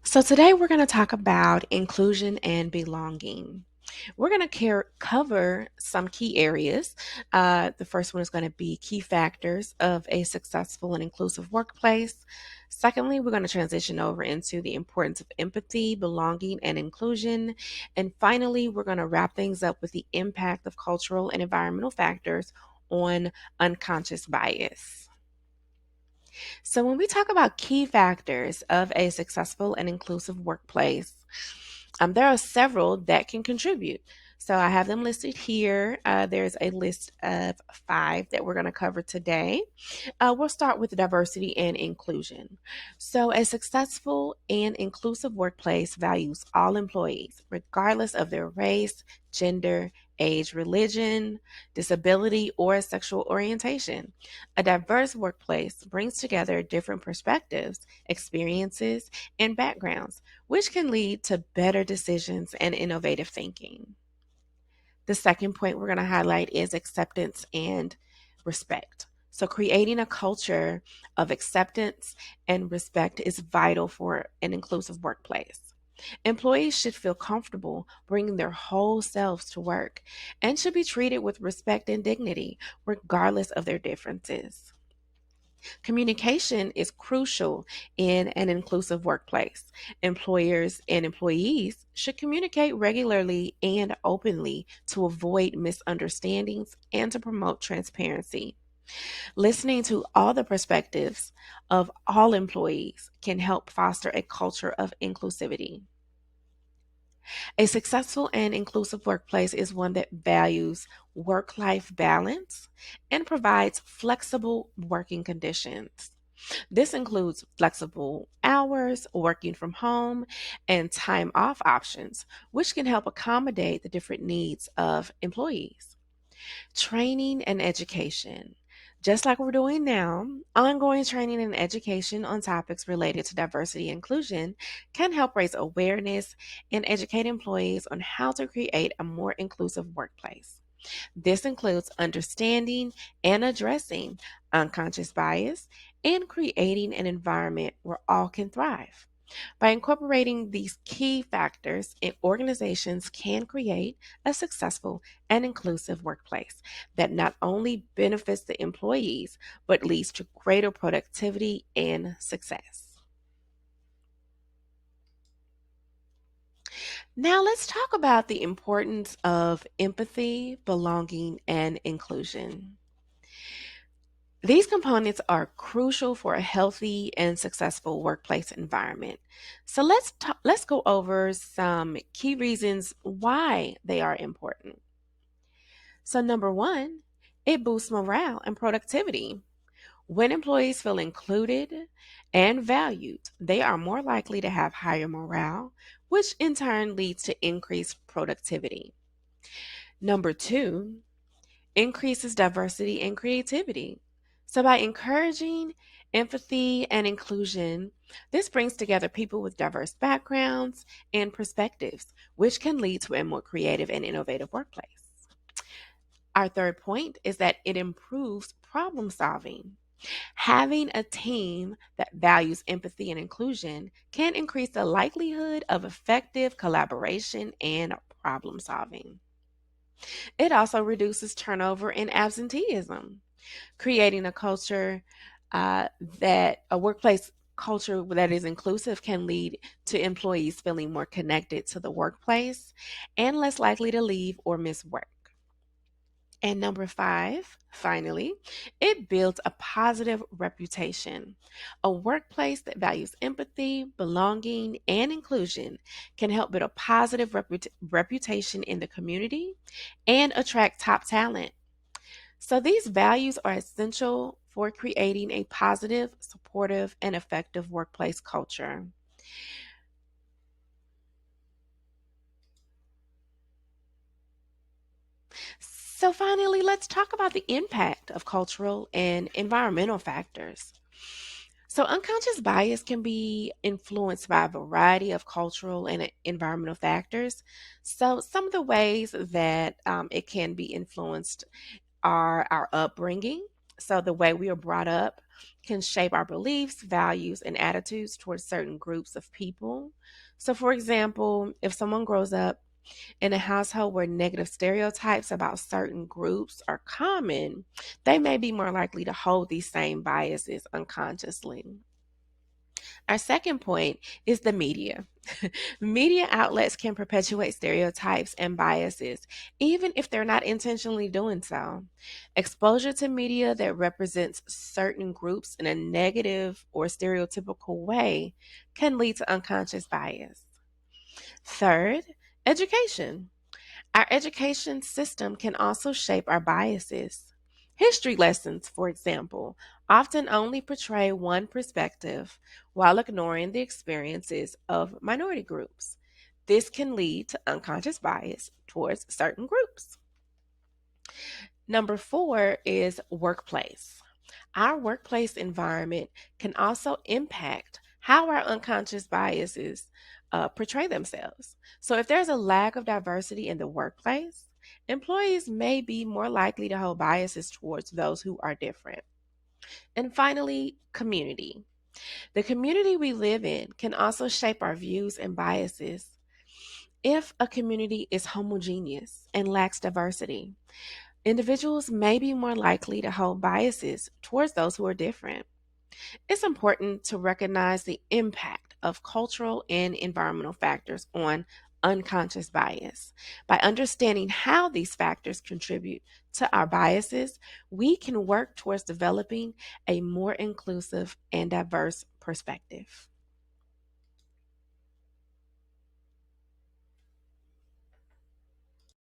So, today we're going to talk about inclusion and belonging. We're going to cover some key areas. The first one is going to be key factors of a successful and inclusive workplace. Secondly, we're going to transition over into the importance of empathy, belonging, and inclusion. And finally, we're going to wrap things up with the impact of cultural and environmental factors on unconscious bias. So, when we talk about key factors of a successful and inclusive workplace, there are several that can contribute. So, I have them listed here. There's a list of five that we're going to cover today. We'll start with diversity and inclusion. So, a successful and inclusive workplace values all employees, regardless of their race, gender, age, religion, disability, or sexual orientation. A diverse workplace brings together different perspectives, experiences, and backgrounds, which can lead to better decisions and innovative thinking. The second point we're going to highlight is acceptance and respect. So, creating a culture of acceptance and respect is vital for an inclusive workplace. Employees should feel comfortable bringing their whole selves to work and should be treated with respect and dignity, regardless of their differences. Communication is crucial in an inclusive workplace. Employers and employees should communicate regularly and openly to avoid misunderstandings and to promote transparency. Listening to all the perspectives of all employees can help foster a culture of inclusivity. A successful and inclusive workplace is one that values work life balance and provides flexible working conditions. This includes flexible hours, working from home, and time off options, which can help accommodate the different needs of employees. Training and education. Just like we're doing now, ongoing training and education on topics related to diversity and inclusion can help raise awareness and educate employees on how to create a more inclusive workplace. This includes understanding and addressing unconscious bias and creating an environment where all can thrive. By incorporating these key factors, organizations can create a successful and inclusive workplace that not only benefits the employees, but leads to greater productivity and success. Now, let's talk about the importance of empathy, belonging, and inclusion. These components are crucial for a healthy and successful workplace environment. So let's go over some key reasons why they are important. So number 1, it boosts morale and productivity. When employees feel included and valued, they are more likely to have higher morale, which in turn leads to increased productivity. Number 2, increases diversity and creativity. So, by encouraging empathy and inclusion, this brings together people with diverse backgrounds and perspectives, which can lead to a more creative and innovative workplace. Our third point is that it improves problem solving. Having a team that values empathy and inclusion can increase the likelihood of effective collaboration and problem solving. It also reduces turnover and absenteeism, creating a culture that a workplace culture that is inclusive can lead to employees feeling more connected to the workplace and less likely to leave or miss work. And number 5, finally, it builds a positive reputation. A workplace that values empathy, belonging, and inclusion can help build a positive reputation in the community and attract top talent. So these values are essential for creating a positive, supportive, and effective workplace culture. So finally, let's talk about the impact of cultural and environmental factors. So unconscious bias can be influenced by a variety of cultural and environmental factors. So some of the ways that it can be influenced are our upbringing, so the way we are brought up, can shape our beliefs, values, and attitudes towards certain groups of people. So, for example, if someone grows up in a household where negative stereotypes about certain groups are common, they may be more likely to hold these same biases unconsciously. Our second point is the media. Media outlets can perpetuate stereotypes and biases, even if they're not intentionally doing so. Exposure to media that represents certain groups in a negative or stereotypical way can lead to unconscious bias. Third, education. Our education system can also shape our biases. History lessons, for example, often only portray one perspective while ignoring the experiences of minority groups. This can lead to unconscious bias towards certain groups. Number four is workplace. Our workplace environment can also impact how our unconscious biases portray themselves. So, if there's a lack of diversity in the workplace, employees may be more likely to hold biases towards those who are different. And finally, community. The community we live in can also shape our views and biases. If a community is homogeneous and lacks diversity, individuals may be more likely to hold biases towards those who are different. It's important to recognize the impact of cultural and environmental factors on unconscious bias. By understanding how these factors contribute to our biases, we can work towards developing a more inclusive and diverse perspective.